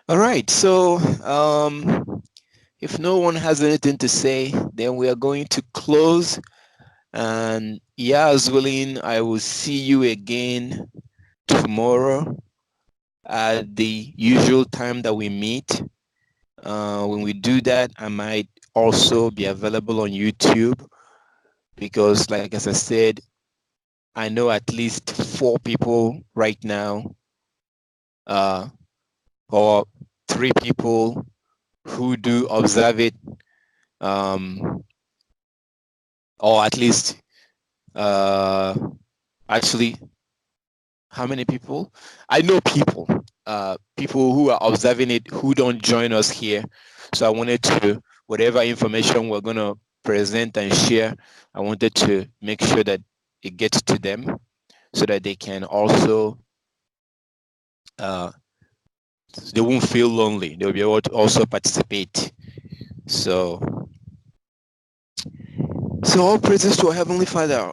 All right. So if no one has anything to say, then we are going to close. And as willing, I will see you again tomorrow at the usual time that we meet. When we do that, I might also be available on YouTube because, like as I said, I know at least 4 people right now, or 3 people who do observe it, or at least actually, how many people? I know people, people who are observing it who don't join us here. So I wanted to, whatever information we're gonna present and share, I wanted to make sure that it gets to them so that they can also, they won't feel lonely. They'll be able to also participate. So all praises to our Heavenly Father.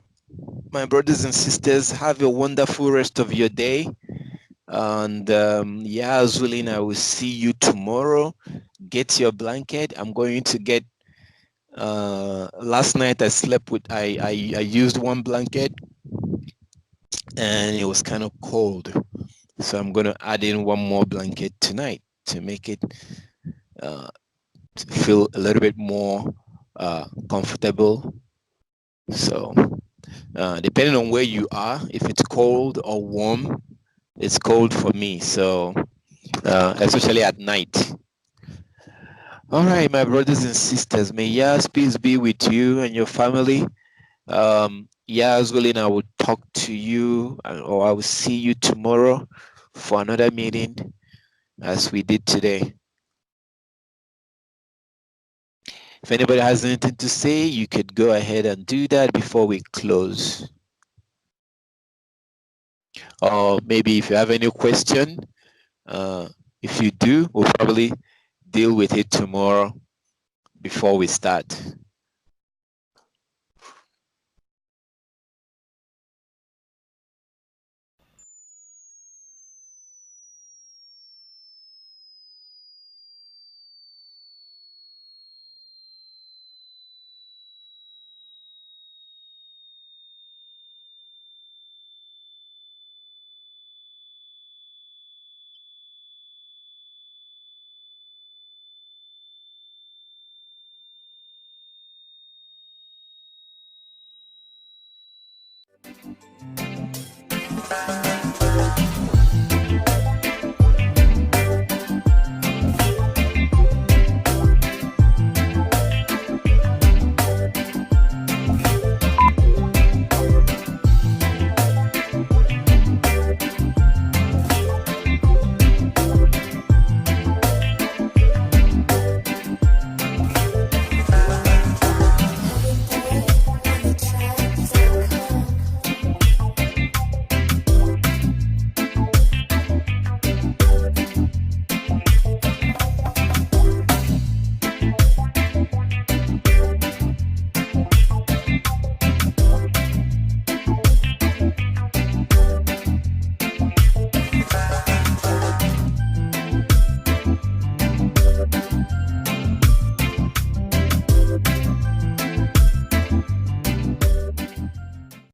My brothers and sisters, have a wonderful rest of your day. And as willing, I will see you tomorrow. Get your blanket. I'm going to get, last night I slept with, I used one blanket and it was kind of cold. So I'm going to add in one more blanket tonight to make it feel a little bit more comfortable. So depending on where you are, if it's cold or warm, it's cold for me. So especially at night. All right, my brothers and sisters, may Yah's peace be with you and your family. yeah, I was willing, I would talk to you or I will see you tomorrow for another meeting as we did today. If anybody has anything to say, you could go ahead and do that before we close. Or maybe if you have any question, if you do, we'll probably deal with it tomorrow before we start.